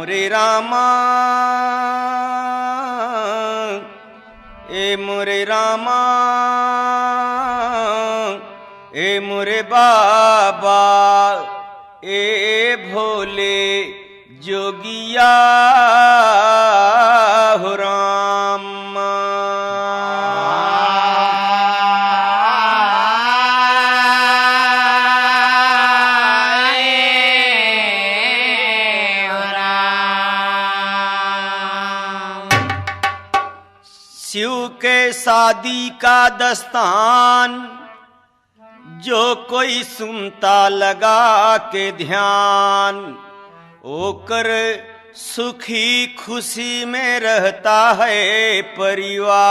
मोरे रामा ए मोरे रामा ए मोरे बाबा ए भोले जोगिया हो राम। शिव के शादी का दस्तान जो कोई सुनता लगा के ध्यान, ओकर सुखी खुशी में रहता है परिवार।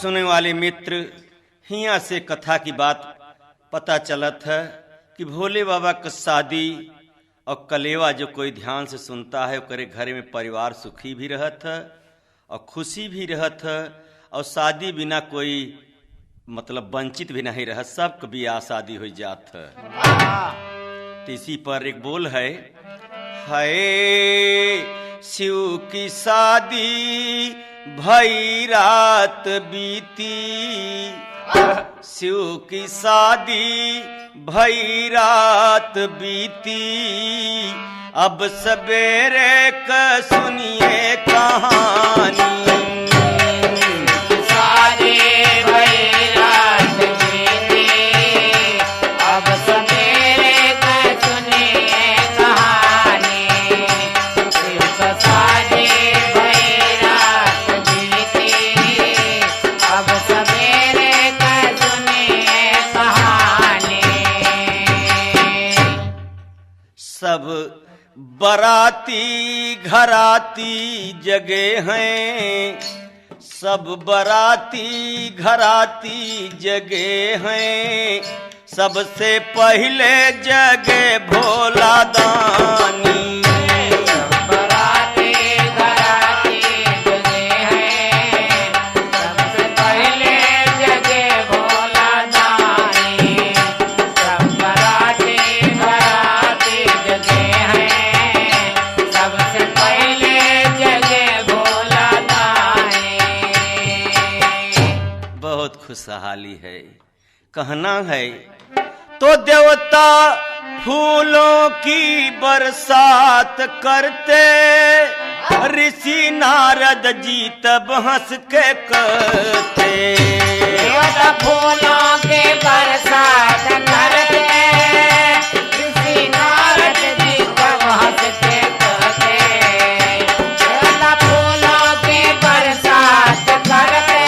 सुनने वाले मित्र, हिया से कथा की बात पता चलत है कि भोले बाबा का शादी और कलेवा जो कोई ध्यान से सुनता है ओकरे घर में परिवार सुखी भी रहत है और खुशी भी रहत है और शादी बिना कोई मतलब वंचित भी नहीं रह, सबक भी आ शादी हो जात है। तो इसी पर एक बोल है, शिव की शादी भई रात बीती, शिव की शादी भई रात बीती, अब सवेरे का सुनिए कहानी। शादी भई रात बीती, अब सवेरे का सुनिए कहानी। शादी भई रात बीती, अब सवेरे का सुनिए कहानी। सब बराती घराती जगे हैं, सब बराती घराती जगे हैं, सबसे पहले जगे भोला दानी। बराती घराती जगे हैं, सबसे पहले जगे भोला दानी। सब बराती घराती जगे हैं, सबसे पहले जगे भोला दानी। बहुत खुशहाली है। कहना है तो देवता फूलों की बरसात करते, ऋषि नारद जी तब हंस के कहते। देवता फूलों के बरसात करते, ऋषि नारद जी तब हंस के कहते। देवता फूलों के बरसात करते,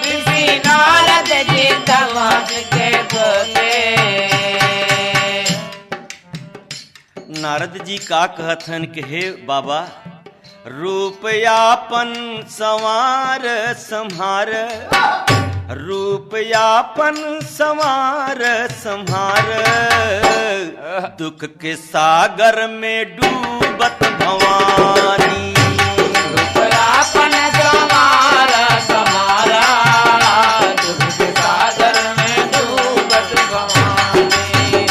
ऋषि नारद जी तब हंस के कहते। नारद जी का कहथन कि हे बाबा, रूपयापन संवार संहार, रूपयापन संवार संहार, दुख के सागर में डूबत भवानी। रूपयापन संवार संहारा, दुख के सागर में डूबत भवानी।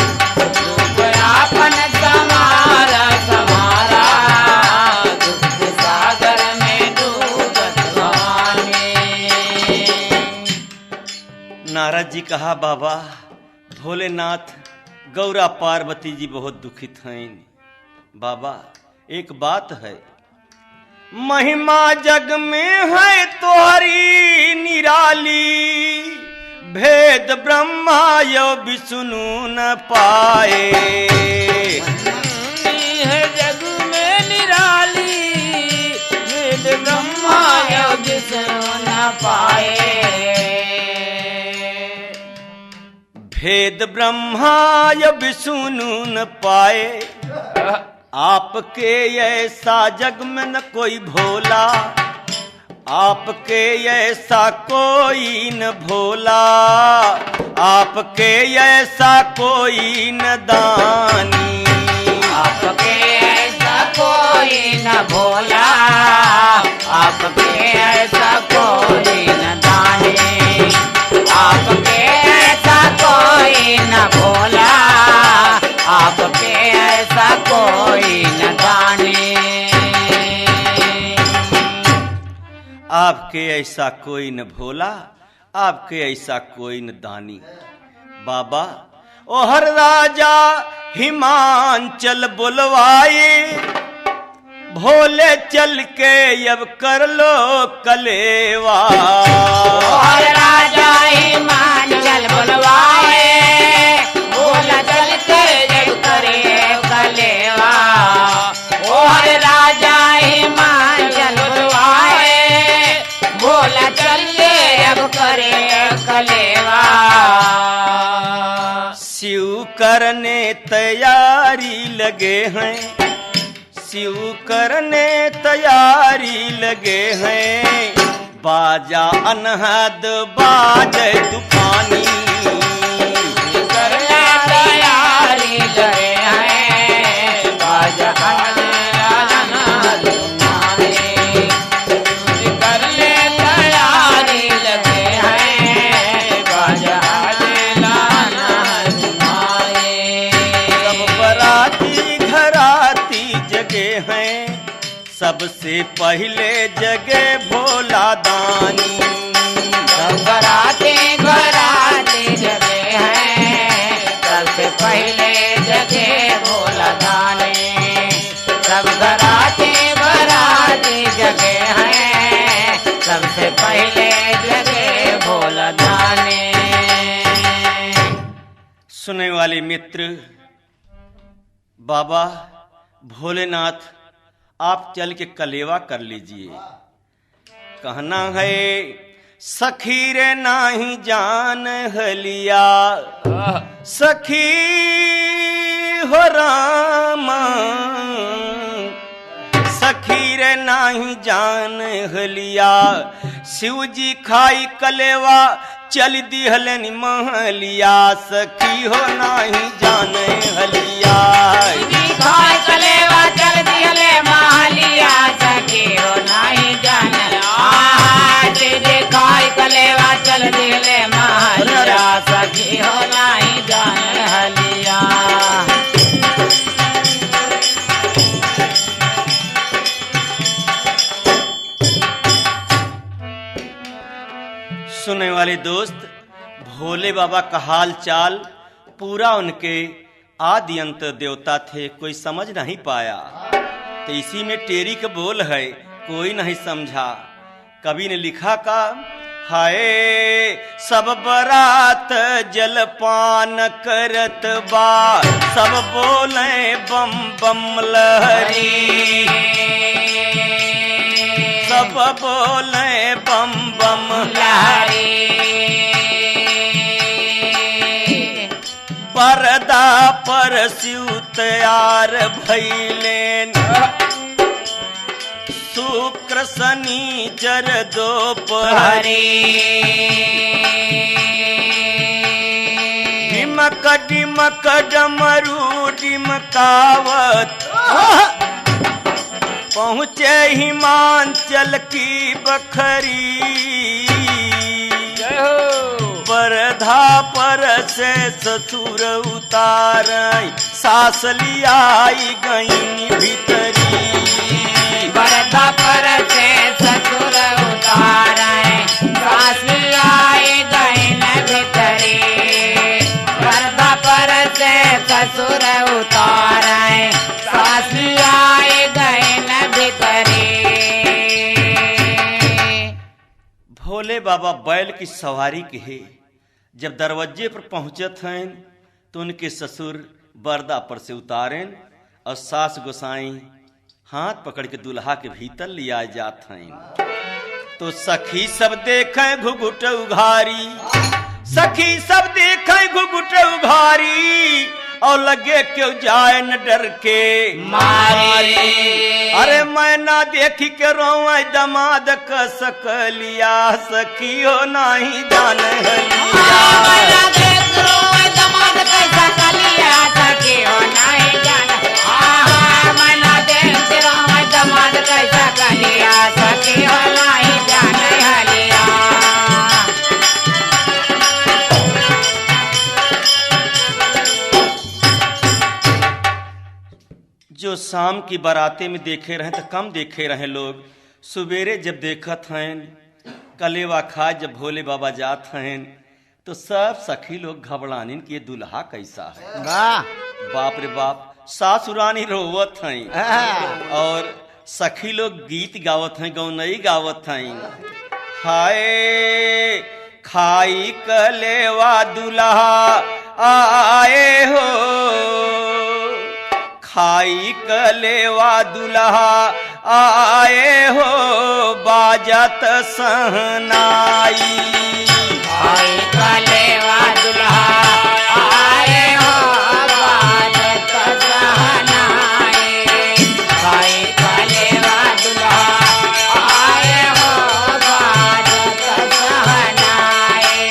रूपयापन संवार संहारा, दुख के सागर में डूबत भवानी। नारद जी कहा, बाबा भोलेनाथ गौरा पार्वती जी बहुत दुखित हैं। बाबा एक बात है, महिमा जग में है तोहरी निराली, भेद ब्रह्मा यो विष्णु न पाए। है जग में निराली, भेद ब्रह्मा यो विष्णु न पाए। भेद ब्रह्मा यो विष्णु न पाए, आपके ऐसा जग में न कोई भोला, आपके ऐसा कोई न भोला, आपके ऐसा कोई न दानी। आपके ऐसा कोई न भोला, आपके ऐसा कोई न भोला, आपके ऐसा कोई न दानी। बाबा ओहर राजा हिमांचल बुलवाए, भोले चल के अब कर लो कलेवा। और राजा हिमांचल बुलवाए, भोला चल के जब करे कलेवा। और राजा हिमांचल बुलवाए, भोला चल के अब करे कलेवा। शिव करने तैयारी लगे हैं, शिव करने तैयारी लगे हैं, बाजा अनहद बाजे तूफानी। करने तैयारी लगे हैं, बाजा अनहद तूफानी। करने तैयारी लगे हैं, बाजा अनहद तूफानी। सब बराती घराती जगे हैं, सबसे पहले जगे भोला दानी। सब बराते घराते जगे हैं, सबसे पहले जगे भोला दानी। सब बराते जगे हैं, सबसे पहले जगे भोला दानी। सुनने वाले मित्र, बाबा भोलेनाथ आप चल के कलेवा कर लीजिए। कहना है सखी रे नाही जान हलिया, सखी हो राम, सखी रे नाही जान हलिया। शिव जी खाई कलेवा चल दिहलन महलिया, सखी हो नाही जान हलिया। खाए कलेवा चल दिहले महलिया, सखी हो नाही जान। खाए कलेवा चल दिहले महलिया, सखी हो नाही जान हलिया। सुनने वाले दोस्त, भोले बाबा का हाल चाल पूरा उनके आदि अंत देवता थे, कोई समझ नहीं पाया। तो इसी में टेरी का बोल है, कोई नहीं समझा। कवि ने लिखा का हाय सब बरात जलपान करत बा, सब बोले बम बम लहरी, सब बोले बम बम लहरी। परदा पर शिव तैयार भैलेन, शुक्र शनिचर दोपहरी। डिमक डिमक डमरू डिमकावत, पहुँचे हिमांचल की बखरी। परधा पर से ससुर उतार, सास लियाई गई भीतरी। परधा पर से ससुर उतार, सास लियाई गई भीतरी। परधा पर से ससुर उतार, सास लियाई गई भीतरी। भोले बाबा बैल की सवारी के है, जब दरवाजे पर पहुंचत हैं तो उनके ससुर पर्दा पर से उतारें और सास गोसाई हाथ पकड़ के दुल्हा के भीतर लिया जात हैं। तो सखी सब देखें घुघुट उघारी, सखी सब देखें घुघुट उघारी, और लगे क्यों जाए न डर के मारे। अरे मैं ना देखी के रोवा दमाद का सकलिया, सखी हो नहीं जान हलिया। दमाद कैसा कलिया, सखी हो नहीं जान। मैं देख दमाद कैसा कलिया, सखी हो नहीं जान हलिया। जो शाम की बाराते में देखे रहे तो कम देखे रहे लोग, सवेरे जब देखत हैं कलेवा खा जब भोले बाबा जात हैं तो सब सखी लोग घबरानिन कि ये दुल्हा कैसा है। वाह बाप रे बाप, सासुरानी रोवत हैं और सखी लोग गीत गावत हैं, गौनई गावत हैं। हाय खाई कलेवा दुल्हा आए हो, खाई कलेवा दुल्हा आए हो, बाजत सहनाई। खाई कलेवा दुल्हा आए हो, बाजत सहनाई। खाई कलेवा दुल्हा आए हो, बाजत सहनाई।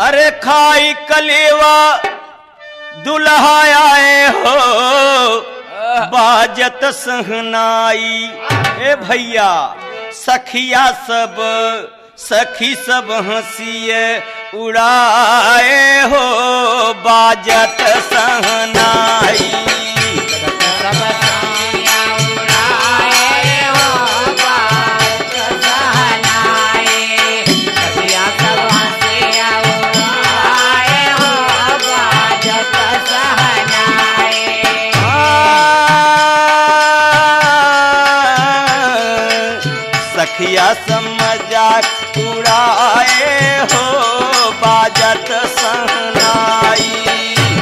अरे खाई कलेवा दुल्हा आए हो, बाजत सहनाई। ए भैया सखिया सब सखी सब हंसिए उड़ाए हो, बाजत सहनाई। सब साया उड़ाए हो, बाजत सहनाई। सखिया सब हंसिया उड़ाए हो, बाजत सहनाई। सखिया सब मजाक उड़ाए हो, बाजत सहनाई।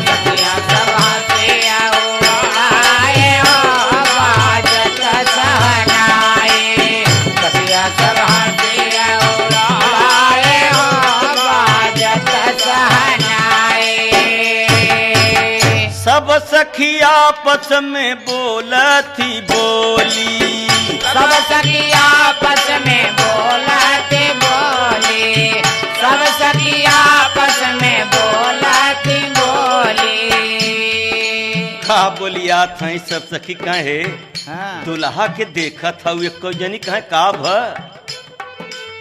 सखिया सब हंसिया उड़ाए हो, बाजत सहनाई। सखिया सब हंसिया उड़ाए हो, बाजत सहनाई। सब सखिया आपस में बोलती बोली, सब सखी आपस में बोलती बोली। सब सखी आपस में बोलती बोली। का बोलिया था सब सखी कहे हाँ। दुल्हा के देखत हऊ एक जनी कहे का भ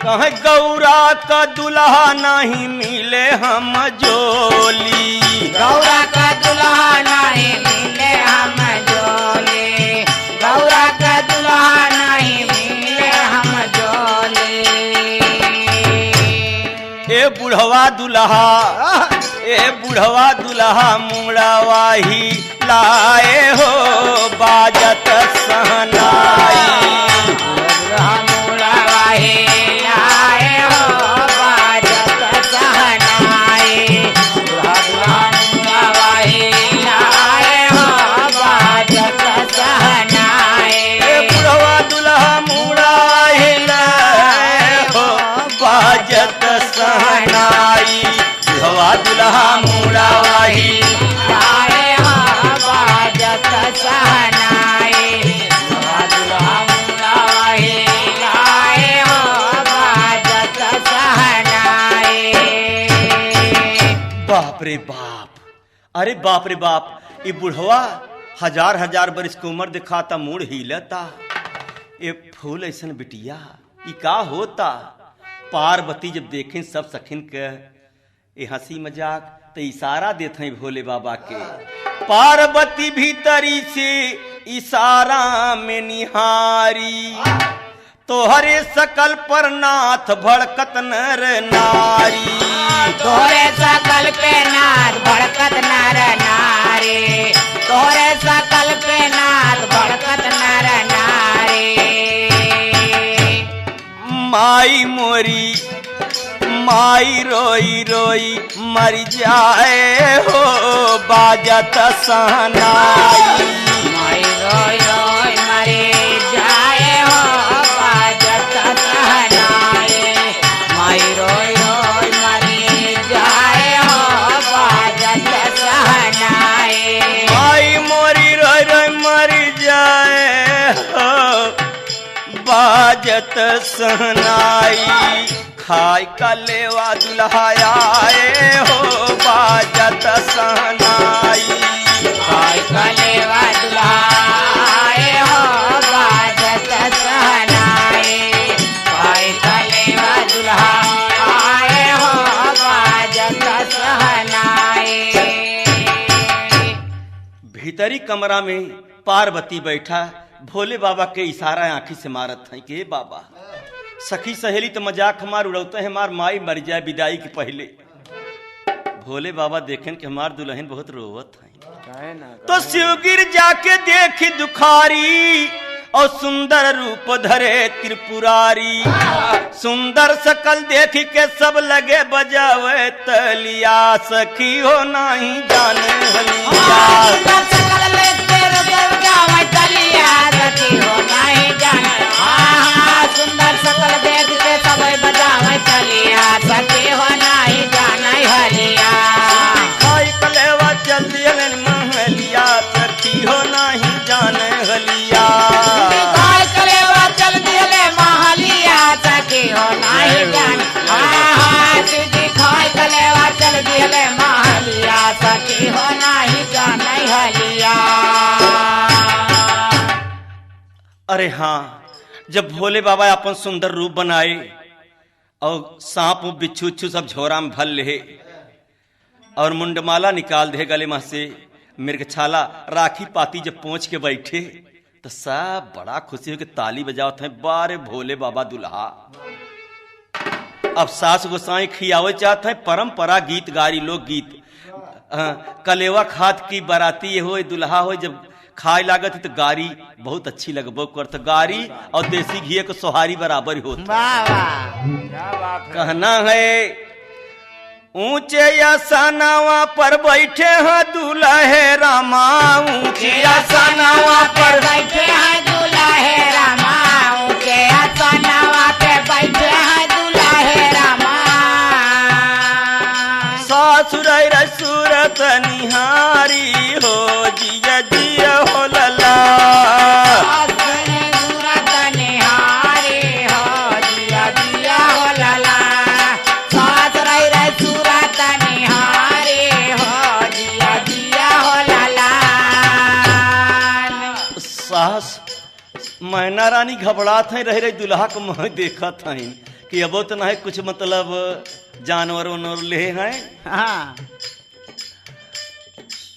कहे गौरा का दुल्हा नहीं मिले हम जोली। गौरा का दुल्हा नहीं मिले हम जोली। गौरा का दुल्हा नहीं मिले हम जोली। ए बुढ़वा दुल्हा, ए बुढ़वा दुल्हा मुड़वाही लाए हो, बाजत सहनाई। दुल्हा मुड़वाही लाए हो, बाजत सहनाई। दुल्हा मुड़वाही लाए हो, बाजत सहनाई। ए बुढ़वा दुल्हा मुड़वाही लाए हो, बाजत सहनाई। बुढ़वा दुल्हा मुड़वाही लाए हो, बाजत सहनाई। दुल्हा मुड़वाही लाए हो, बाजत सहनाई। बाप रे बाप, अरे बाप रे बाप, ये बुढ़वा हजार हजार बरिस की उम्र दिखाता, मूड हिलता। ये फूल ऐसन बिटिया ये का होता। पार्वती जब देखें सब सखिन के ये हंसी मजाक तो इशारा देते हैं भोले बाबा के। पार्वती भीतरी से इशारा में निहारी, तोहरे सकल पर नाथ भड़कत नर नारी। तोरे सकल पे नाथ भड़कत नर नारी। तोरे सकल पे नाथ भड़कत नर नारी। माई मोरी माई रोई रोई मर जाए हो, बाजत सहनाई। माई रोई रोई मरी जाए हो, बाजत सहनाई। माई रोई रोई मरी जाए हो, बाजत सहनाई। माई मोरी रोई रोई मर जाए हो, बाजत सहनाई। खाई कलेवा दुल्हा आए हो, बाजत सहनाई। खाई कलेवा दुल्हा आए हो, बाजत सहनाई। खाई कलेवा दुल्हा आए हो, बाजत सहनाई। भीतरी कमरा में पार्वती बैठा भोले बाबा के इशारा आंखी से मारत है कि बाबा सखी सहेली तो मजाक हमार उड़ौते हैं, हमार माई मर जाए विदाई के पहले। भोले बाबा देखें कि हमार दुल्हन बहुत रोवत है, तो शिवगिर जाके देखी दुखारी और सुंदर रूप धरे त्रिपुरारी। सुंदर सकल देखी के सब लगे बजावे तलिया, सखी हो नहीं जाने हलिया। सुंदर सकल देख के सब बजावे चलिया, सखी हो नहीं जाने हलिया। कलेवा चल दिए महलिया, सखी हो नहीं जाने हलिया। कलेवा चल दिए महलिया, सखी हो नहीं जाने। कलेवा चल दिए महलिया, सखी हो नहीं जाने हलिया। अरे हाँ, जब भोले बाबा अपन सुंदर रूप बनाए और सांप बिच्छू उच्छू सब झोरा में भल ले और मुंडमाला निकाल दे गले में से मृगछाला राखी पाती जब पहुंच के बैठे तो सब बड़ा खुशी हो के ताली बजावत हैं, बारे भोले बाबा दुल्हा। अब सास गोसाई खियावे चाहते हैं, परंपरा गीत गारी लोग गीत। कलेवा खात की बाराती हो दुल्हा हो, जब खाए लागत है तो गारी बहुत अच्छी लगबो करत, गारी और देसी घी को सोहारी बराबर होता। कहना है ऊंचे आसनवा पर बैठे हैं दुल्हे रामा, ऊंचे आसनवा पर बैठे हैं दुल्हे रामा, ऊंचे आसनवा पे बैठे हैं दुल्हे रामा। सासुर सूरत निहारी हो, जिया जिया हो लला। सूरत निहारी हो, जिया जिया हो लला। सासुर सूरत निहारी हो, जिया जिया हो लला। सास मैना रानी घबरात है, रह रही दुल्हा को मुँह देखत है कि अब तो नहीं कुछ मतलब जानवर उनवर ले हैं। हाँ।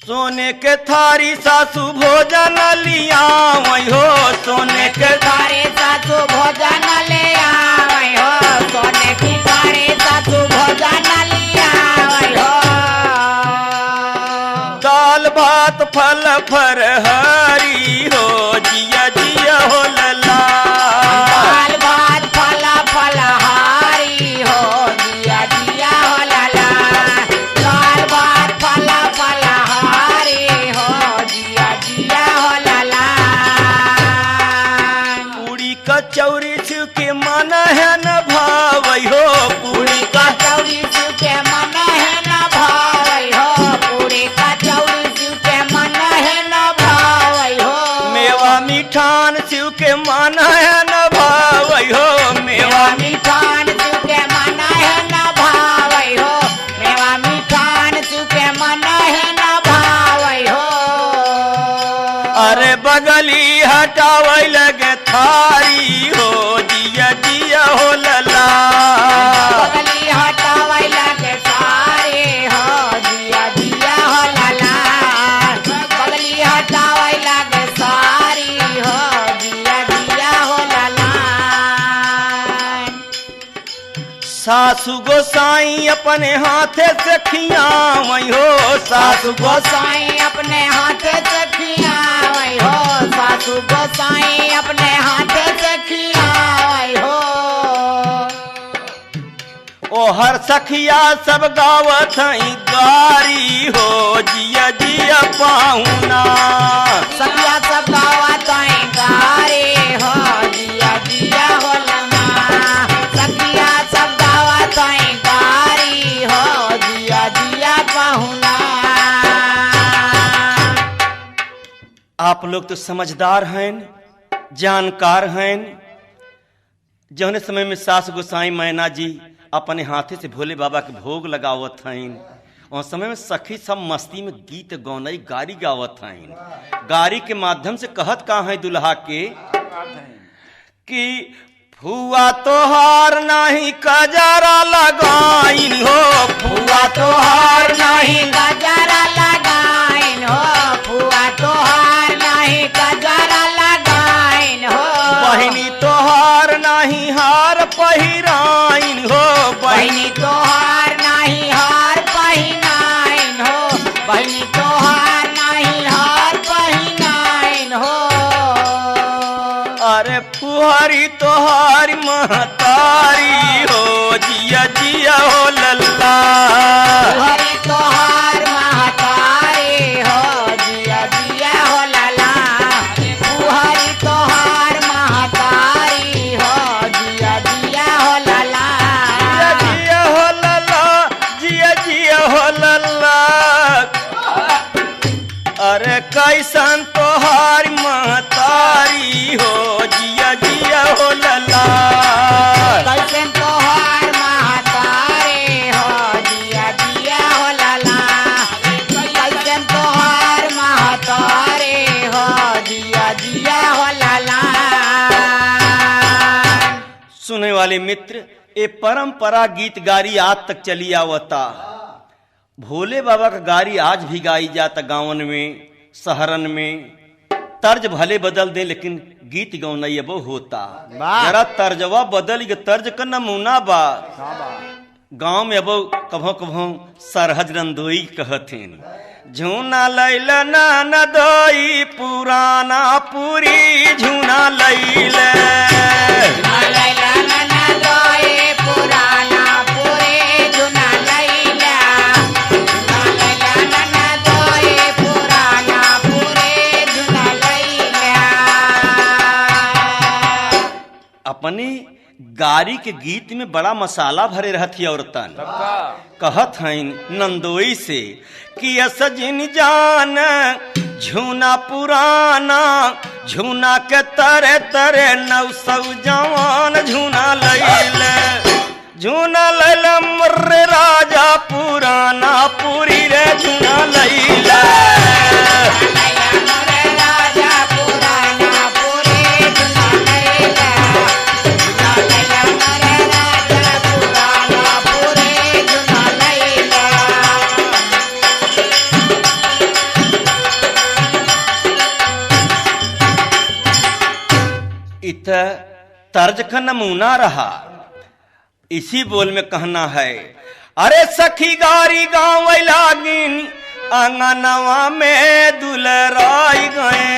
सोने के थारी सासू भोजन लिया वही हो, सोने के थारी सासू भोजन ले आवै हो, सोने की थारी सासू भोजन लिया आवै हो। दाल भात फल फरहरी हो, जिया जिया हो लला। दाल भात फल फलहारी हो, जिया जिया हो लला। दाल भात फल फलहारी हो, जिया जिया हो लला। पूरी कचौरी छू के मन है न भावई हो, पूरी कचौरी छू के मन है न भावई हो, पूरी कचौरी छू के मन है न भावई हो। मेवा मिठान शिव के मन है न भावई हो, मेवा मिठान छू के मन है न भावई हो, मेवा मिठान छू के मन है न भावई हो। अरे बगली हटावई लगे थारी हो, जिया जिया हो लला। बगली हटावई लगे सारे हो, जिया जिया हो लला। बगली हटावई लगे सारी हो, जिया जिया हो लला। सासू गोसाई अपने हाथे से खियावई हो, सासू गोसाई अपने हाथ से खियावई हो, सासू गोसाई अपने हाथ से खियावई हो। ओ हर सखिया सब गावत हई गारी हो, जिया जिया पाहुना। सखिया सब गावत हई गारी हो, जिया जिया हो लमा। सखिया सब गावत हई गारी हो, जिया जिया पाहुना। आप लोग तो समझदार हैं, जानकार हैं। जौने समय में सास गोसाई मैना जी अपने हाथे से भोले बाबा के भोग लगावत हैं, उस समय में सखी सब मस्ती में गीत गौनई गारी गावत हैं। गारी के माध्यम से कहत का है दुल्हा के कि फुआ तोहार नहीं कजरा लगाइन हो, फुआ तोहार नहीं गजरा लगाइन हो, फुआ तो फुहरी तोहारी महतारी हो जिया जिया हो लल्ला। हरि तोहार महतारी हो जिया जिया हो लला। हरि तोहार महतारी हो जिया जिया हो लला। जिया हो लल्ला जिया जिया हो लल्ला। अरे कैसन तोहार महतारी हो जिया जिया हो लल्ला। कैसन तोहार महतारी हो जिया जिया हो लला। कैसन तोहार महतारी हो जिया जिया हो लला। सुने वाले मित्र, ये परंपरा गीत गारी आज तक चली आवता। भोले बाबा का गारी आज भी गाई जाता गाँवन में, शहरन में। तर्ज भले बदल दे लेकिन गीत गौनई अब होता। जरा तर्जवा बदल के तर्ज का नमूना बा। गांव में अब कभो कभो सरहज रंदोई कहथिन। झूना लैला ना दोई पुराना पूरी झूना लैला। अपने गारी के गीत में बड़ा मसाला भरे रहती औरतन। कहत हैं नंदोई से कि सजिन जान झूना पुराना झूना के तरे तरे 900 जवान झूना लैले। झूना लैले मर्रे राजा पुराना पूरी रे झूना लैले। इत तर्ज का नमूना रहा। इसी बोल में कहना है, अरे सखी गारी गाँव लागिन आंगनवा में दुलराई गए।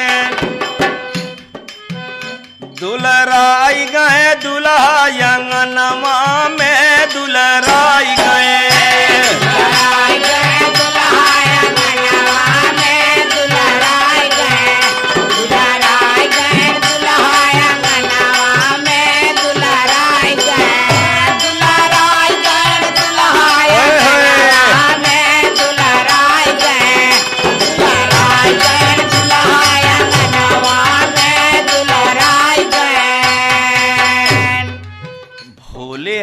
दुलराई गए दुल्हा आंगनवा में दुलराई गए।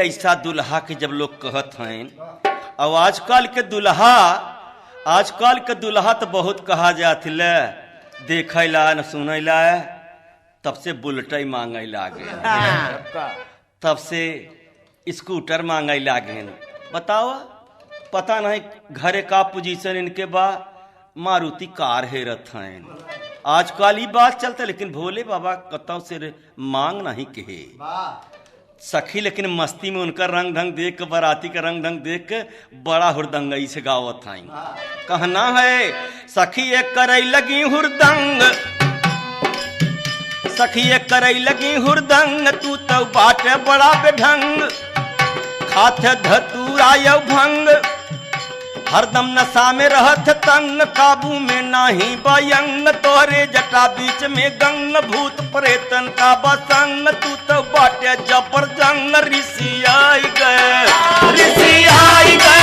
ऐसा दुल्हा के जब लोग कहत हैं। और आजकल के दुल्हा तो बहुत कहा जात ले, देखे ला न सुने ला, तब से बुलेट मांगे लागे, तब से स्कूटर मांगे लागे। बताओ पता नहीं घरे का पोजीशन इनके बा, मारुति कार हेरत हैं। आजकल ही बात चलता, लेकिन भोले बाबा कतौ से मांग नहीं कहे सखी। लेकिन मस्ती में उनका रंग ढंग देख के, बाराती का रंग ढंग देख के बड़ा हुरदंगई से गावत था। कहना है सखी एक करई लगी हुरदंग, सखी एक करई लगी हुरदंग, तू तो बाटे बड़ा बेढंग, खाते धतूरा यौ भंग, हरदम नशा में रहत तंग, काबू में नाही बयंग, तोरे जटा बीच में गंग, भूत प्रेतन का बसंग, तू तो बाटे जबर जंग, ऋषि आई गए, ऋषि आई गए।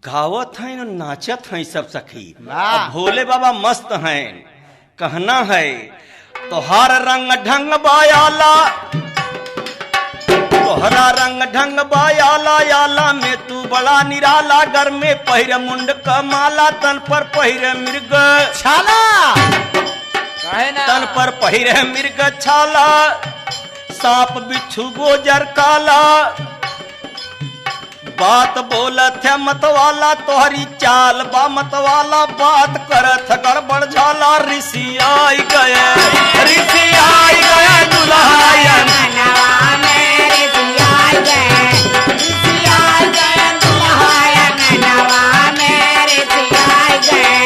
गावत हैं और नाचत हैं सब सखी। भोले बाबा मस्त हैं। कहना है तोहार रंग ढंग बायाला, तोहरा रंग ढंग बायाला, याला में तू बड़ा निराला, घर में पहिरे मुंड का माला, तन पर पहिरे मृग छाला, तन पर पहिरे मृग छाला, सांप बिच्छू गोजर काला, बात बोलत है मतवाला तोहरी चाल बा मतवाला बात करत है गड़बड़ झाला ऋषि आई गए दुल्हा मनवा में ऋषि आई गए ऋषि आई गए दुल्हा मनवा में ऋषि आई गए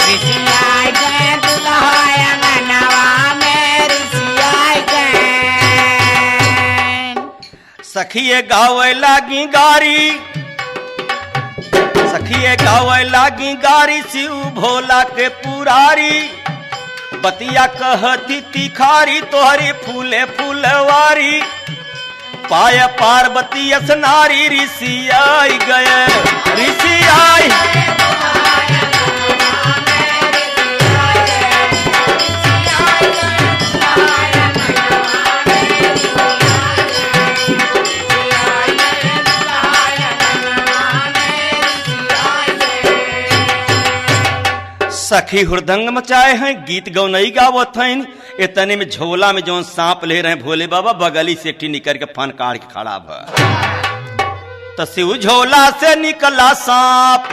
ऋषि आई गए दुल्हा मनवा में ऋषि आई गए। सखिए गावे लागी गारी सखिए गावे लागी गारी शिव भोला के पुरारी बतिया कहती तिखारी तोहरी फूले फूलवारी पाय पार्वती असनारी ऋषि आई गए ऋषि आई सखी हुरदंग मचाए हैं गीत गौनई गावत हैं इतने में झोला में जो सांप ले रहे हैं भोले बाबा बगली से एकठी निकल के फन काट के खड़ा भा तो शिव झोला से निकला सांप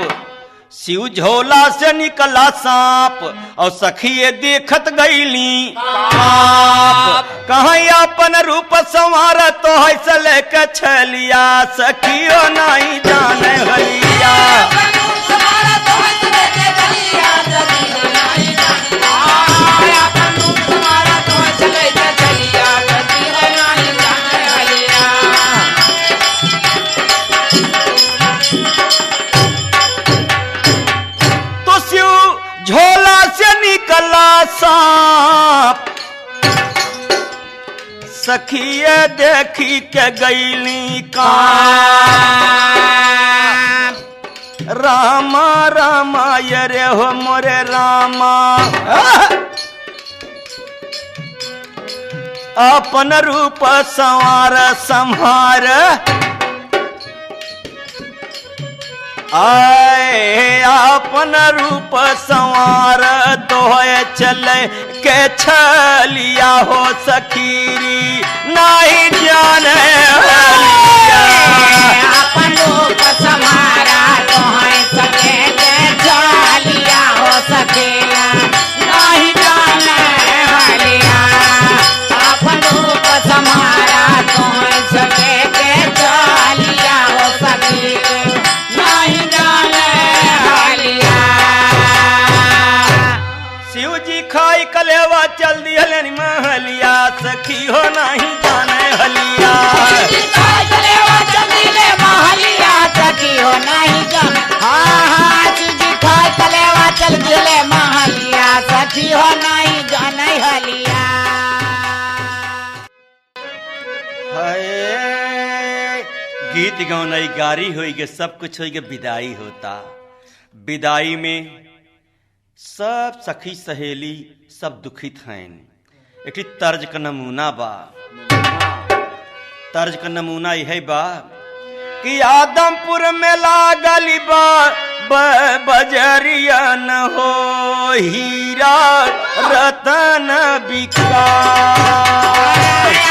शिव झोला से निकला सांप और सखी ये देखत गईली कहीं अपन रूप संवार तो है से लेके छलिया सखियो नहीं जाने हलिया झोला से निकला सांप सखिए देखी के गईली का रामा रामा ये रे हो मोरे रामा अपन रूप संवार संहार आए अपन रूप संवार तो चले के छलिया हो सखीरी नहीं जाने अपन रूप संवारा तो चले के छलिया हो सकेला नहीं जाने हलिया अपन रूप संवारा तो चले के छलिया हो सकेला खाई कलेवा चल दी हलिया महलिया सखी हो नहीं जाने हलिया कलेवा चल दी ले महलिया सखी हो नहीं जाने हाँ जी खाई कलेवा चल दी ले महलिया सखी हो नहीं जाने हलिया। गीत गौनई गारी होई के सब कुछ होई के विदाई होता विदाई में सब सखी सहेली सब दुखित हैं एक तर्ज का नमूना बा तर्ज का नमूना यह बा कि आदमपुर में लागल बा बजरिया न हो हीरा रतन बिका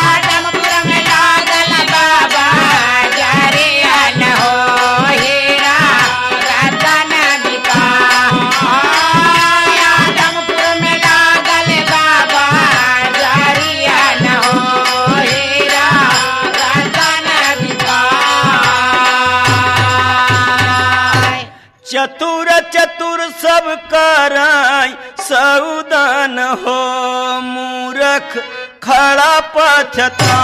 आदमपुर में लागल बा बजरिया न हो हीरा रतन बिका चतुर चतुर सब कराई सौदान हो मूर्ख खड़ा पछता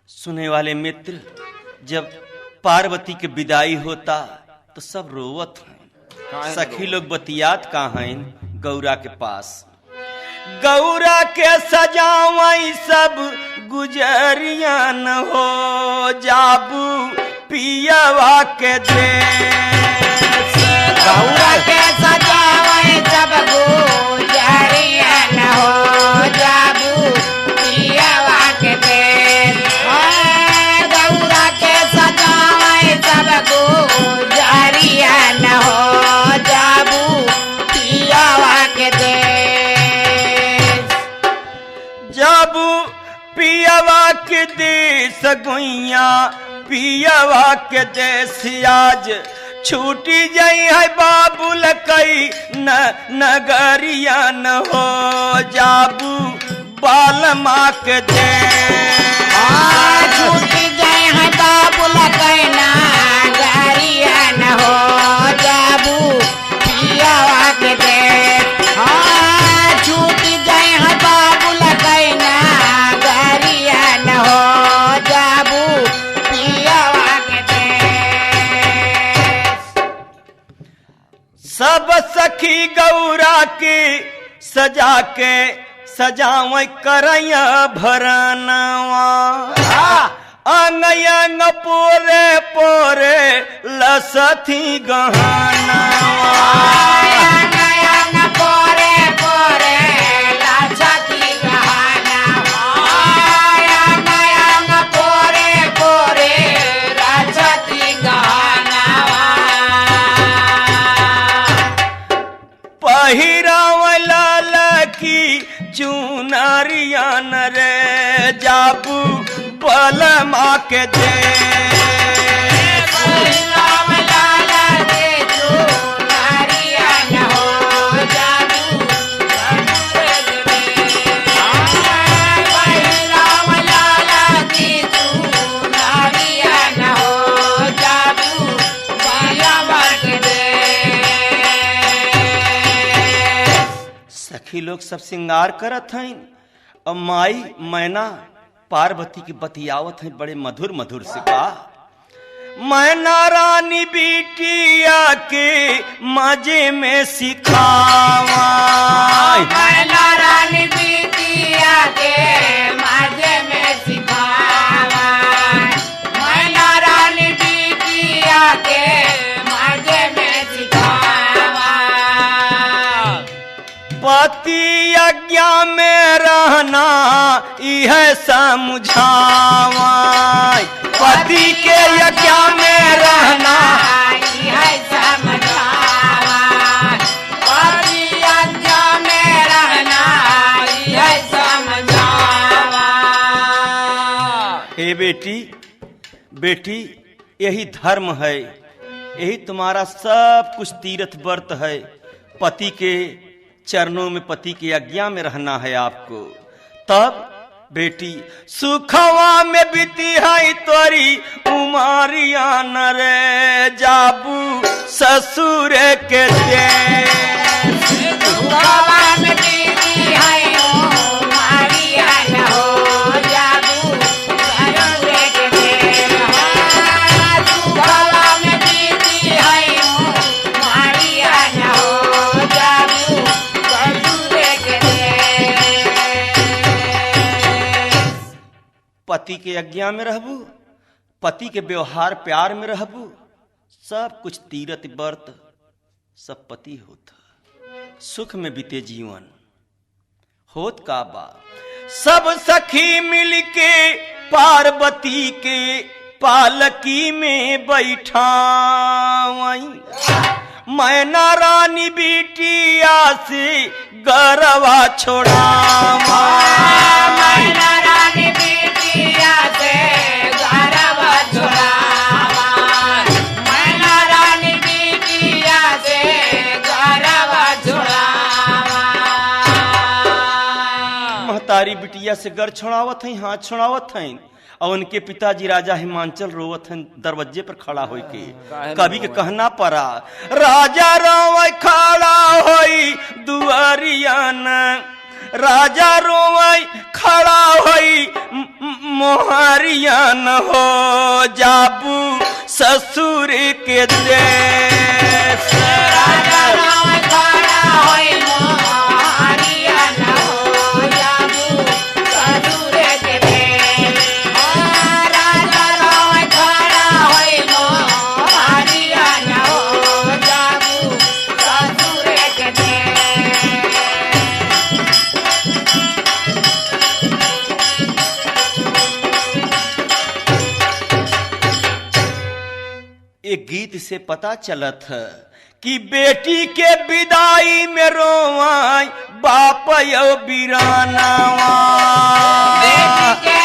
सुने वाले मित्र जब पार्वती के विदाई होता तो सब रोवत हैं सखी लोग बतियात कहाँ हैं गौरा के पास गौरा के सजावई सब गुजरिया न हो जाबू पियवा के दे गौरा के सजावई सब गुजरिया न हो जाबू पियावा के देश गुइया पियावा के देश आज छूटी जाई है बाबुल कई नगरिया न हो जाबू बाल माँ के दे छूटी जाए है बाबुल कई नगरिया न हो जाबू पियावा के दे छूटी जाए है बाबुल कई नगरिया न हो जाबू पियावा के दे सब सखी गौरा के सजा के सजाव करैया भरनवा अंग अंग पोरे पोरे लसथी गहनवा पोरे पोरे लसथी गहनवा पोरे पोरे लसथी गहनवा पहिराव लाल की चुनरिया न रे जाबू बल माँ के दे सखी लोग सब श्रृंगार करत हैं और माई मैना पार्वती की बतियावत है बड़े मधुर मधुर से का मैना रानी बिटिया के मजे में सिखावा मैना रानी बिटिया के मजे में सिखावा मैना रानी बिटिया के मजे में सिखावा पति आज्ञा में रहना यह समझावा पति के आज्ञा में रहना यह समझावा पति आज्ञा में रहना यह समझावा हे बेटी बेटी यही धर्म है यही तुम्हारा सब कुछ तीर्थ व्रत है पति के चरणों में पति की आज्ञा में रहना है आपको तब बेटी सुखवा में बीती है तोरी उमारिया न रे जाबू ससुर के दे सुखवा में बीती है उमारिया न हो जाबू ससुर के दे सुखवा में बीती है उमारिया न हो जाबू पति के आज्ञा में रहबू पति के व्यवहार प्यार में रहबू सब कुछ तीरथ व्रत सब पति होता सुख में बीते जीवन होत का बा सब सखी मिलके पार्वती के पालकी में बैठा मैना रानी बिटिया से गरवा छोड़ा मैना रानी बिटिया से गरवा छोड़ावा मैना रानी बिटिया से गरवा छोड़ावा महतारी बिटिया से गर छोड़ावत हैं हाथ छोड़ावत हैं और उनके पिताजी राजा हिमांचल रोवत हैं दरवाजे पर खड़ा होई के कवि के कहना पड़ा राजा रोवे खड़ा होई दुआरियान राजा रोवे खड़ा होई मोहरियान हो जाबू ससुर के देश राजा रोवे खड़ा होई मोहरियान हो जाबू ससुर के देश राजा रोवे खड़ा होई मोहरियान हो जाबू ससुर के देश एक गीत से पता चलत है कि बेटी के विदाई में रोवाई बाप यो बिरानावा बेटी के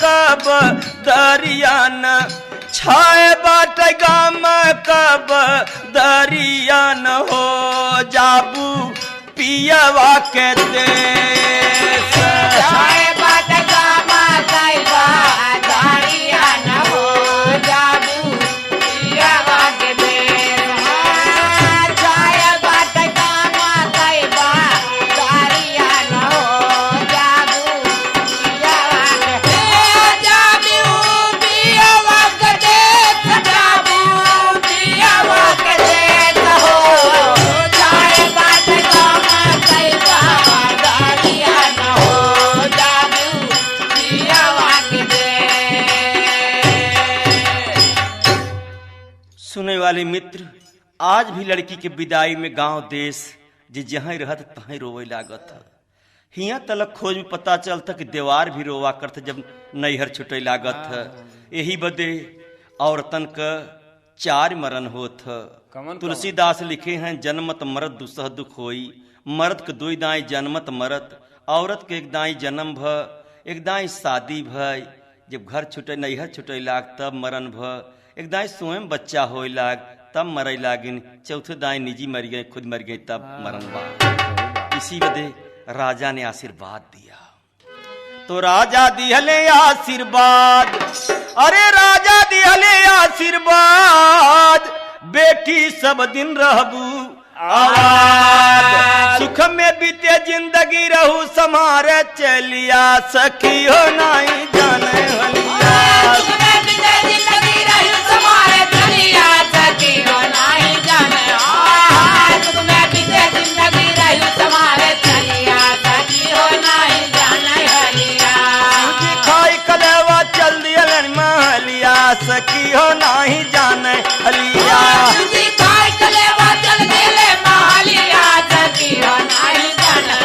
कब दरियान छाए बाट गाम कब दरियान हो जाबू पियवा के देश छाए बाट गाम कैबा दरियान हो जाबू पियवा के देश छाए बाट गाम कैबा दरियान हो जाबू पियवा के जाबू पियवा के देश जाबू पियवा के देश हो छाए बाट गाम कैबा दरियान हो जाबू पियवा के देश। सुने वाले मित्र, आज भी लड़की के विदाई में गांव देश जे जहाँ रहत तहाँ रोवे लागत है। हिया तलक खोज में पता चलता कि देवार भी रोवा करत जब नैहर छुटे लागत है। यही बदे औरतन का 4 मरण होत है। तुलसीदास लिखे हैं, जन्मत मरत दुसह दुख होई, मर्द के 2 दाई जन्मत मरत, औरत के 1 दाई जन्म भ, 1 दाई शादी भय, जब घर छुटे नैहर छुटे लाग तब मरण भ, 1 दाई स्वयं बच्चा होए लाग तब मरई लागिन, चौथे दाई निजी मर गए, खुद मर गए तब मरण बा। इसी वजह राजा ने आशीर्वाद दिया। तो राजा दिहले आशीर्वाद, अरे राजा दिहले आशीर्वाद, बेटी सब दिन रहबू आबाद, सुख में बीते जिंदगी रहू समारे चलिया, सखी हो नहीं जाने हलिया। सुख में बीते जिंदगी रहू समारे चलिया, सखी हो नहीं जाने। सुख में बीते जिंदगी रहू समारे चलिया, सखी हो नहीं जाने हलिया। सूजी खाई कलेवा चल दिया महलिया, सखी हो नहीं जाने हलिया। सूजी खाई कलेवा चल दिले महलिया, सखी हो नहीं जाने।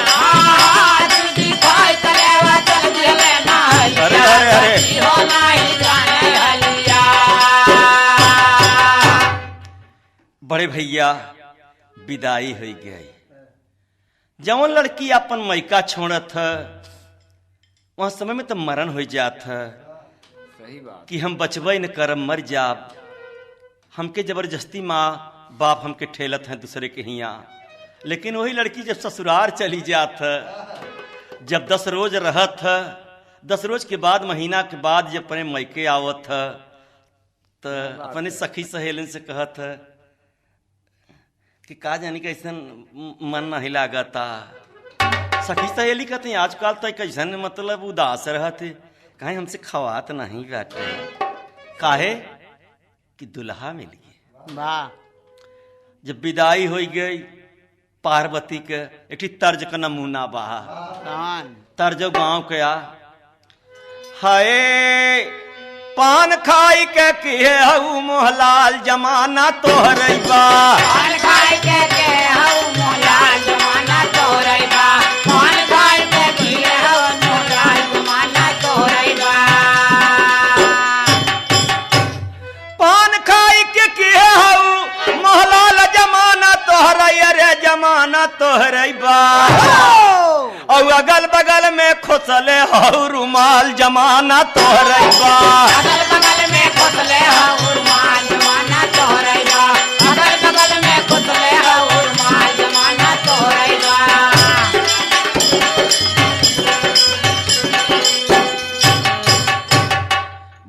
सूजी खाई कलेवा चल दिले महलिया, सखी हो नहीं जाने हलिया। बड़े भैया विदाई हो गई। जवन लड़की अपन मैका छोड़त है वहां समय में तो मरण हो जात है। सही बात। कि हम बचबे न करब, मर जाब। हमके जबरदस्ती माँ बाप हमके ठेलत हैं दूसरे के हिया। लेकिन वही लड़की जब ससुराल चली जात है, जब 10 रोज रहत है, 10 रोज के बाद महीना के बाद जब अपने मैके आवत है तो अपने सखी सहेलन से कहत है कि का जानी कैसन मन नहीं लागता। सखी सहेली कहते हैं आजकल तो कैसन मतलब उदास रहते, कहीं हमसे खवात नहीं बैठे, काहे कि दुल्हा मिल गए। वाह। जब विदाई हो गई पार्वती के एक तर्ज का नमूना बहा। तर्ज गांव के आ हाय पान खाई के किए हऊ मोहलाल जमाना तोहरई बा। पान खाई के हऊ मोहलाल जमाना तोहरई बा। पान खाई के किए हऊ मोहलाल जमाना तोहरई बा। पान खाई के किए हऊ मोहलाल जमाना तोहरई, अरे जमाना तोहरई बा। और अगल बगल में खोसले हऊ रुमाल जमाना तोहरई बा। अगल बगल में खोसले हऊ रुमाल जमाना तोहरई बा। अगल बगल में खोसले हऊ रुमाल जमाना तोहरई बा।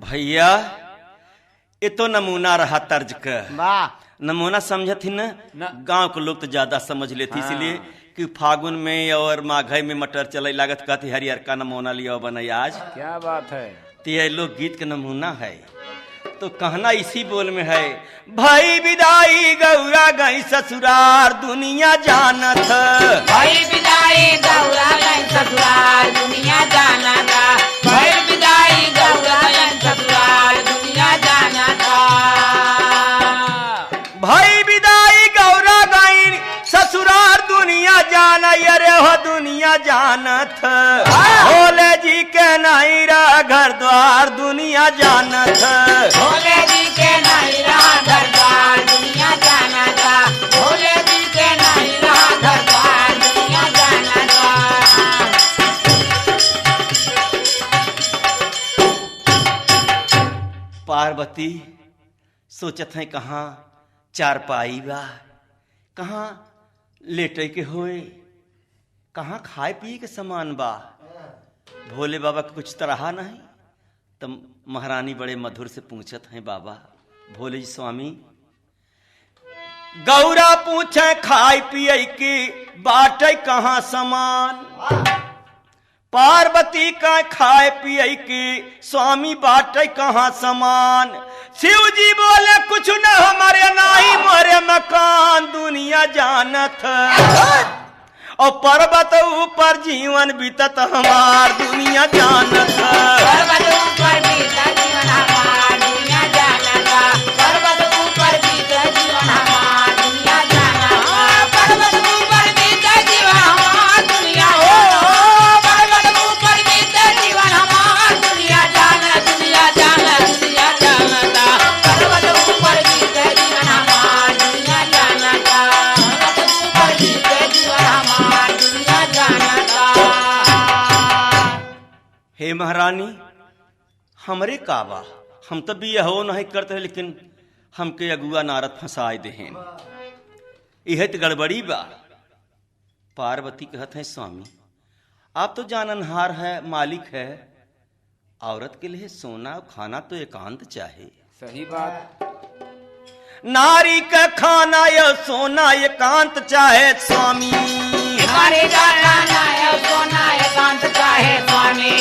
भैया ये तो नमूना रहा तर्ज का। वाह। नमूना समझत ही न गांव के लोग तो ज्यादा समझ लेते, इसलिए कि फागुन में और माघई में मटर चले लागत कहती हरियर का नमूना लिया बनाई आज। क्या बात है। तो ये लोग गीत का नमूना है। तो कहना इसी बोल में है, भाई विदाई गौरा गई ससुरार दुनिया जानत। भाई विदाई गौरा गई ससुराल दुनिया जाना था। भाई विदाई गौरा गई ससुराल दुनिया जाना था। भाई विदाई गौरा गई ससुरार दुनिया जाना, अरे हो दुनिया जानत। भोले जी के नहीं रहा घर द्वार दुनिया जानत। भोले जी के नहीं रहा घर द्वार दुनिया जाना था। भोले जी के नहीं रहा घर द्वार दुनिया जाना था। पार्वती सोचत है कहाँ चारपाई बा, कहाँ लेटे के होए, कहाँ खाए पिए के सामान बा। भोले बाबा के कुछ तरह नहीं। तब महारानी बड़े मधुर से पूछत हैं बाबा भोले जी स्वामी, गौरा पूछे खाए पिए की बाटे कहाँ सामान। पार्वती का खाए पिए की स्वामी बाटे कहाँ सामान। शिव जी बोले कुछ न हमारे नाही मोरे मकान दुनिया जानत। और पर्वत ऊपर जीवन बीतत हमार दुनिया जानत। पर्वत ऊपर बीतत जीवन हमार दुनिया जानत। पर्वत ऊपर बीतत जीवन हमार दुनिया जानत। पर्वत ऊपर बीतत जीवन हमार दुनिया हो। पर्वत ऊपर बीतत जीवन हमार दुनिया जानत। दुनिया जानत। दुनिया जानत। पर्वत ऊपर बीतत जीवन हमार दुनिया जानत। पर्वत ऊपर बीतत जीवन हमार दुनिया जानत। हे महारानी हमरे काबा, हम तो भी हो नहीं करते हैं, लेकिन हमके अगुआ नारद फंसाए देहेन, यह तो गड़बड़ी बा। पार्वती कहत है स्वामी आप तो जाननहार है, मालिक है, औरत के लिए सोना और खाना तो एकांत चाहे। सही बात। नारी का खाना या सोना एकांत चाहे स्वामी। नारी का खाना है सोना एकांत चाहे स्वामी।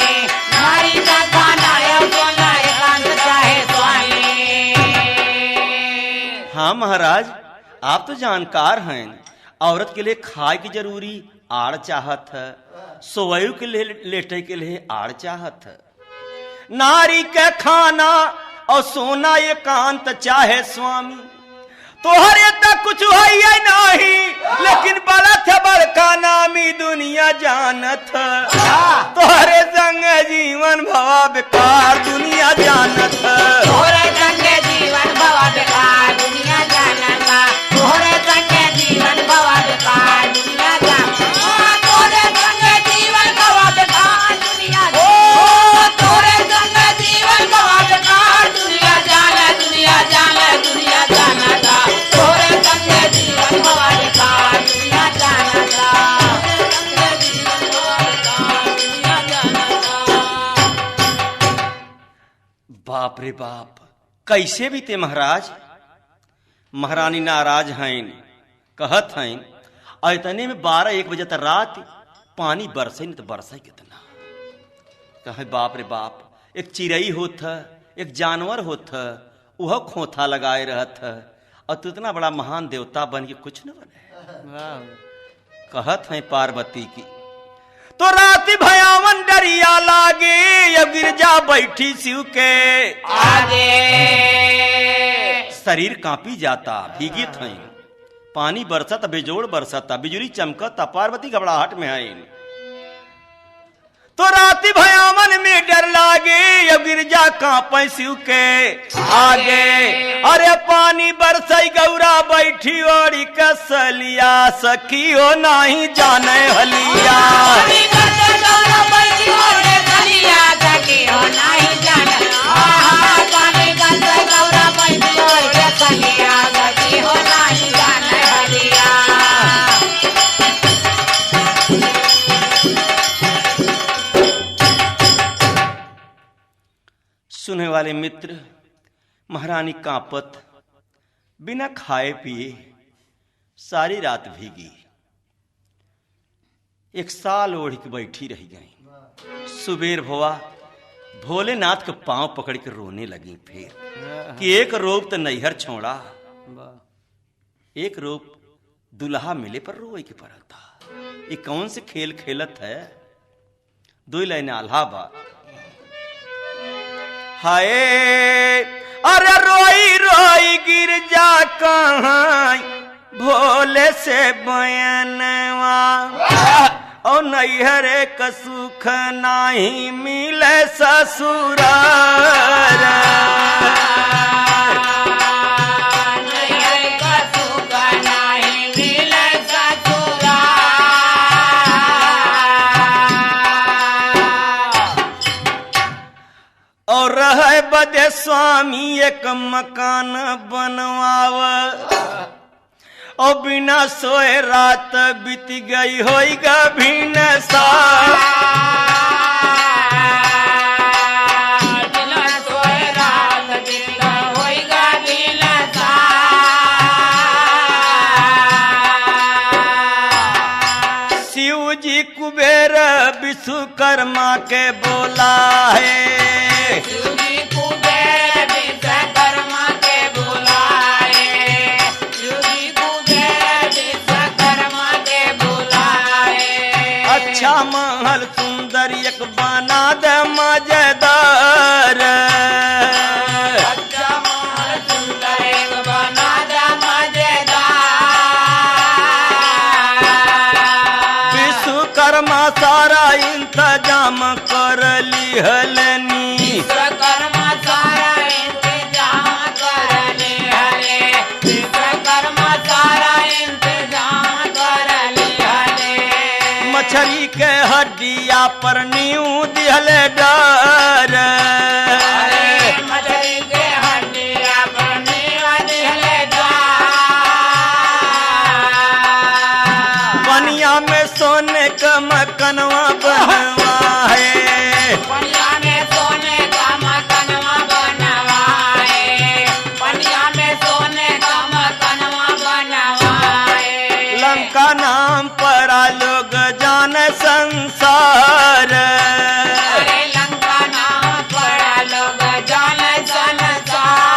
नारी का खाना है सोना एकांत चाहे स्वामी। हाँ महाराज आप तो जानकार हैं, औरत के लिए खाए की जरूरी आड़ चाहत है, सोवयु के लिए लेटे के लिए आड़ चाहत है। नारी का खाना और सोना एकांत चाहे स्वामी। तोहरे तक कुछ है नहीं, लेकिन बड़ा थे बड़का नामी दुनिया जानत। तोहरे संग जीवन भवा बेकार दुनिया जानत। तोहरे संग जीवन भवा बेकार दुनिया जानत। तोहरे संग जीवन भवा बेकार दुनिया जानत। तोहरे संग जीवन भवा बेकार दुनिया जानत। तोहरे संग जीवन भवा बेकार दुनिया जानत। दुनिया जानत। दुनिया जानत। तोहरे संग जीवन भवा बेकार दुनिया जानत। तोहरे संग जीवन भवा बेकार दुनिया जानत। बाप रे बाप कैसे भी ते महाराज। महारानी नाराज हैं, कहत हैं इतने में 12-1 बजे तक रात पानी बरसे नहीं तो बरसे कितना। कहे बाप रे बाप, एक चिड़ई होत है, एक जानवर होत है, वह खोथा लगाए रहत है, और तू इतना बड़ा महान देवता बन के कुछ न बने। कहत हैं पार्वती की तो रात भयावन डरिया लागे, अब गिरजा बैठी शिव के आगे। शरीर कांपी जाता, भीगी थई, पानी बरसत, बेजोड़ बरसता, बिजली चमकता, पार्वती घबराहट में आई। तो राति भयावन में डर लागे, अब गिरजा कांपे शिव के आगे। अरे पानी बरसई गौरा बैठी ओरी कसलिया, सखी हो नहीं जाने हलिया। सुनने वाले मित्र, महारानी कांपत बिना खाए पिए सारी रात भीगी, एक साल ओढ़ के बैठी रह गई। सुबेर भवा भोलेनाथ के पांव पकड़ के रोने लगी फिर कि एक रोग तो नैहर छोड़ा, एक रोग दुल्हा मिले पर रोए के पड़ता। ये कौन से खेल खेलत है। 2 लाइन आल्हा बा। हाय अरे रोई रोई गिर जा कहाँ भोले से बयनवा, और नैहरे का सुख नहीं मिले ससुरार। नैहरे का सुख नहीं मिले ससुरार। और रहे बदे स्वामी एक मकान बनवाव और बिना सोए रात बीत गई होइगा भिन सा कुबेर विश्वकर्मा के बोला है कुबेर विश्वकर्मा के बोला है कुबेर विश्वकर्मा के बोला है अच्छा महल सुंदर एक बना दे मजेदार अच्छा महल सुंदर एक बना दे मजेदार विश्वकर्मा सारा इंतजाम कर लिहलनी विश्वकर्मा सारा इंतजाम कर लिहले विश्वकर्मा सारा इंतजाम कर लिहले मछली के हड्डिया पर नींव दिहले डर मछली के हड्डिया पर नींव दिहले बनिया में सोने का मकनवा बनवा है पनिया में सोने का मकनवा बनवा है पनिया में सोने का मकनवा बनवा है लंका नाम पर लोग जाने संसार अरे लंका नाम पर लोग जाने संसार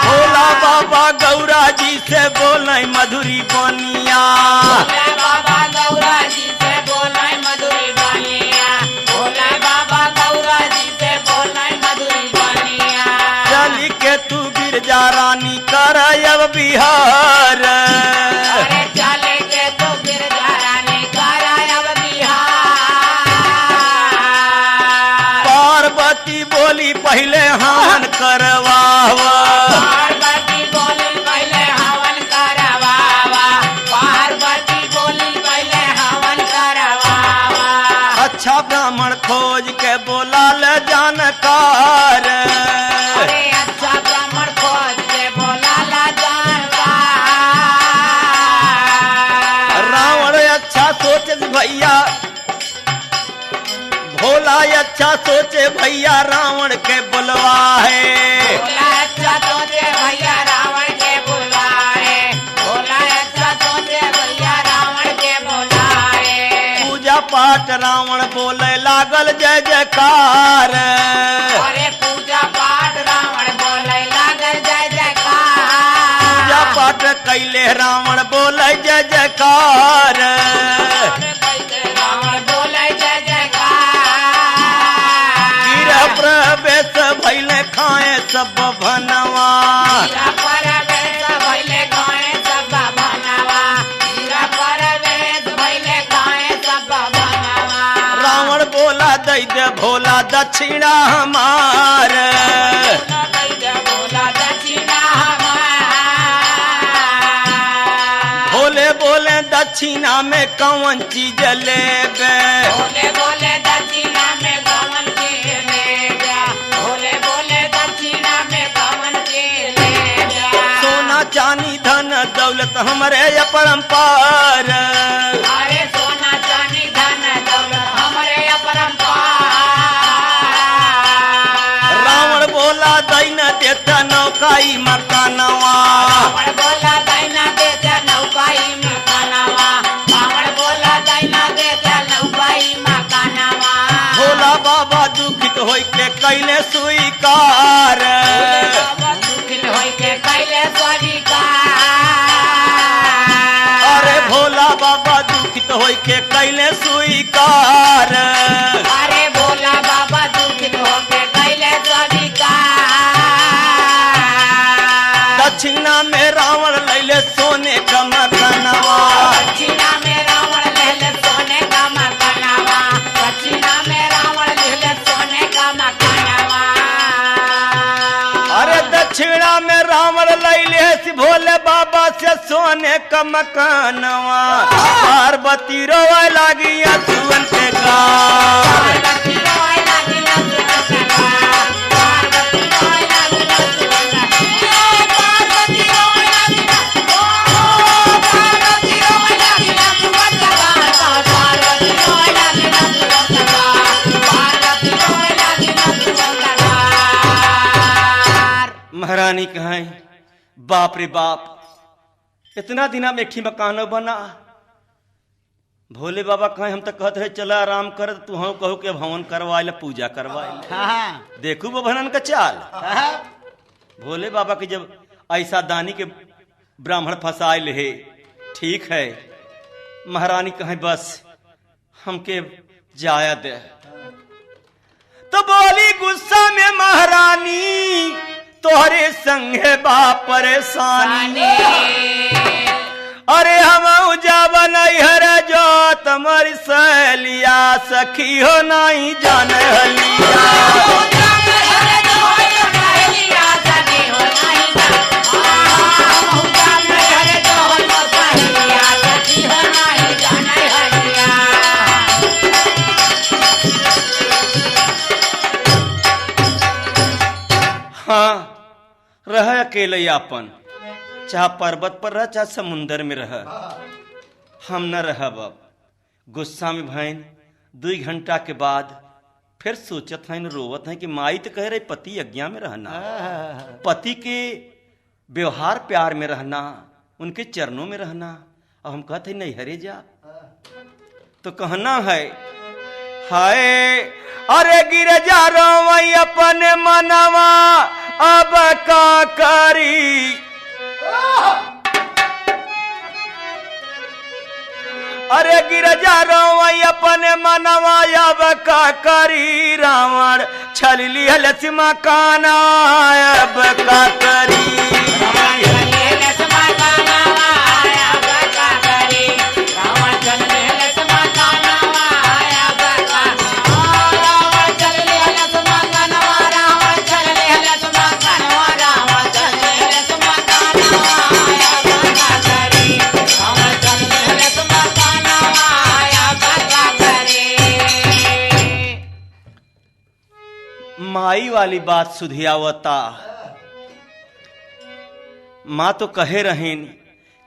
भोला बाबा गौरा जी से बोले मधुरी बनिया भोला बाबा गौरा जी से बोले मधुरी बनिया भोला बाबा गौरा जी से बोले मधुरी बनिया चली के तू गिरजा रानी कर अब बिहार अरे चले के तो गिरजा रानी करायब बिहार पार्वती बोली पहले हान करवावा पार्वती बोली पहले हवन करवावा पार्वती बोली पहले हवन करवावा अच्छा ब्राह्मण खोज के बोला ले जानकार अरे अच्छा ब्राह्मण खोज के बोला ला जानकार रावण अच्छा सोचे भैया भोला अच्छा सोचे भैया रावण के बुलवा है भोला अच्छा सोचे भैया रावण के बुलाए भोला अच्छा सोचे भैया रावण के बुलाए पूजा पाठ रावण बोले लागल जय जयकार अरे पूजा पाठ रावण बोले लागल जय जयकार पूजा पाठ कैले रावण बोले जय जयकार रावण बोले जय जयकार गिरह प्रवेश भैले खाए सब भनवा हीरा परवेश भइले खाए सब बनवा हीरा परवेश भइले खाए सब बनवा रावण बोला दई दे भोला दक्षिणा हमार बोला दक्षिणा भोले बोले दक्षिणा में कौन चीज ले गए बोले बोले दक्षिणा में कवन के ले जा बोले बोले दक्षिणा में कवन के ले जा सोना चांदी धन दौलत हमरे अपरंपार अरे सोना चांदी धन दौलत हमरे अपरंपार रावण बोला दई न देता नौकाई मकानवा रावण बोला दैना देता नौकाई मकानवा रावण बोला दैना देता नौकाई मकानवा भोला बाबा दुखित होई के कैले स्वीकार बाबा दुखित होई के कैले स्वीकार अरे भोला बाबा दुखित होई के कैले स्वीकार अरे भोला बाबा दुखित होके कैले स्वीकार दक्षिणा में रावण लैले सोने का मकानवा दक्षिणा में रावण लेले सोने का मकानवा दक्षिणा में रावण लेले सोने का मकानवा अरे दक्षिणा में रावण लैले से भोले बाबा से सोने का मकानवा पार्वती रोवे लागी अथुअन के गाँव पार्वती रोए लागी अथुअन के गाँव। पार्वती रोए महारानी कहें बाप रे बाप, इतना दिना में एक ही मकान बना। भोले बाबा कहें हम तो कहते हैं चला आराम कर, तू हम कहू के भवन करवा ले, पूजा करवा ले। हाँ देखू वो भनन का चाल। हाँ भोले बाबा के जब ऐसा दानी के ब्राह्मण फंसाए ले, ठीक है। महारानी कहें बस हमके जाया दे। तो बोली गुस्सा में महारानी, तोहरे संगे बा परेशानी। अरे हम जावा नहीं हर जो तुम्हारी सहेलिया, सखी हो नहीं जाने हलिया। हाँ, रह अकेले अपन, चाहे पर्वत पर रह चाहे समुंदर में रह, हम न रहब। अब गुस्सा में भैन 2 घंटा के बाद फिर सोचत हैं, रोवत हैं कि माई तो कह रहे पति आज्ञा में रहना, पति के व्यवहार प्यार में रहना, उनके चरणों में रहना। और हम कहते नहीं हरे जा, तो कहना है हाय अरे गिर जा रोवई अपने मनवा, अब का करी। अरे गिर जा रोवई अपने मनवा, अब का करी। रावण छल लिहल मकाना, अब का करी। माई वाली बात सुधियावता। माँ तो कहे रहेन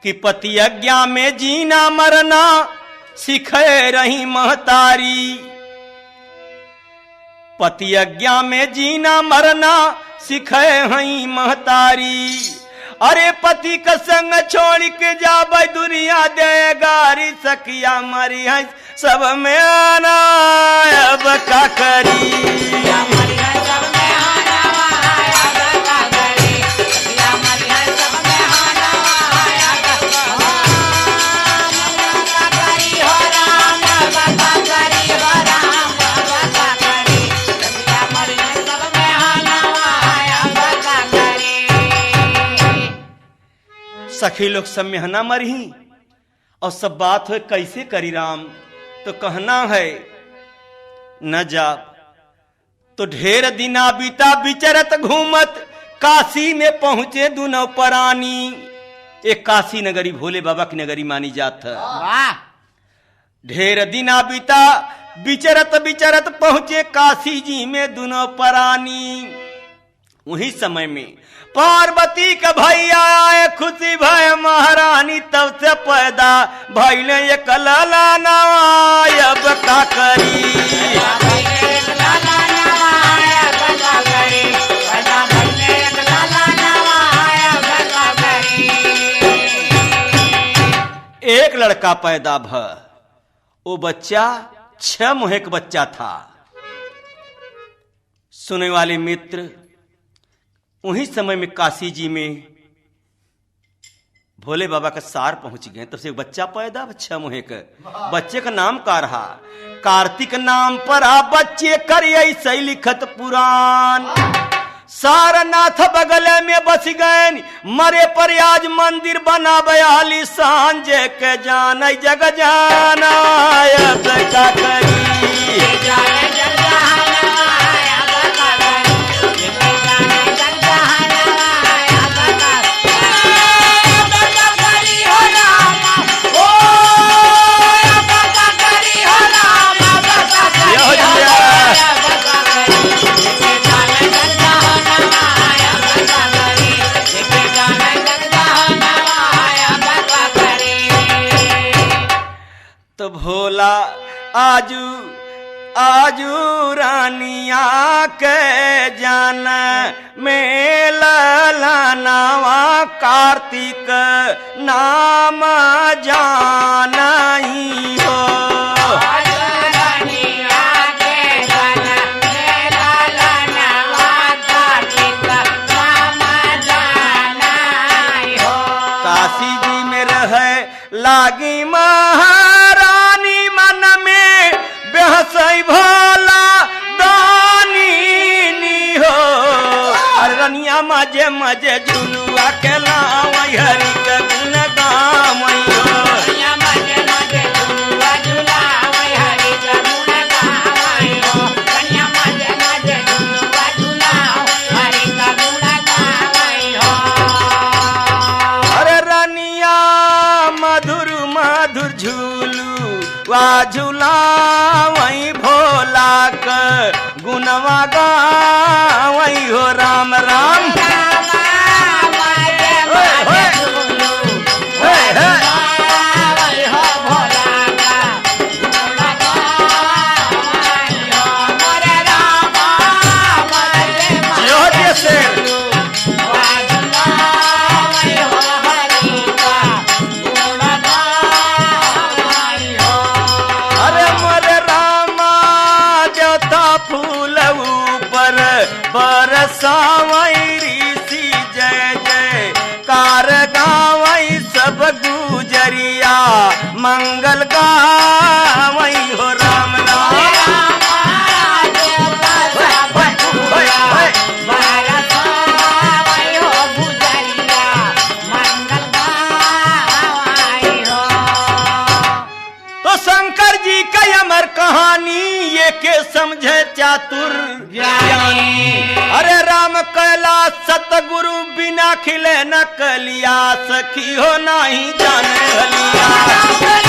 कि पति आज्ञा में जीना मरना, सिखे रही महतारी। पति आज्ञा में जीना मरना, सिखे हई महतारी। अरे पति का संग छोड़ के जाबे दुनिया दे गारी, सखिया मरी है सब में आना, अब का करी। सखी लोग सब में हना मरही, और सब बात हो कैसे करी राम। तो कहना है न जा, तो ढेर दिना बीता विचरत घूमत, काशी में पहुंचे दोनों परानी। एक काशी नगरी भोले बाबा की नगरी मानी जात है। ढेर दिना बीता विचरत विचरत पहुंचे काशी जी में दोनों परानी। उही समय में पार्वती का भैया आए, खुशी भय महारानी, तब से पैदा भैले एक लाला नवा, अब का करी। एक लड़का पैदा भ, वो बच्चा 6 महीने का बच्चा था। सुने वाले मित्र, उन्हीं समय में काशी जी में भोले बाबा का सार पहुंच गए, तब से एक बच्चा पैदा 6 महीने का। बच्चे का नाम का रहा कार्तिक नाम पर, बच्चे कर ऐसे लिखत पुराण। सारनाथ बगल में बस गए, मरे पर आज मंदिर बना बयाली, सांझे के जान जग जाना, अब का करी। तो भोला आजू आजू रानिया के जान में ललनावा कार्तिक नाम जानई हो। काशी जी में रहे लागी महारानी मन में बेहसई भोला दानी हो। अरे रनिया मजे मजे झुलुआ के लावई हरि के गुण गावई हो। वा झुलावई भोला क गुनवा गावई हो। राम राम बरसावई ऋषि जय जय कार गावई सब गुजरिया मंगल गावई हो। राम तो शंकर जी का अमर कहानी ये के समझे चातुर ज्ञानी। अरे राम कैलाश सतगुरु बिना खिले न कलिया सखी हो नहीं जाने हलिया।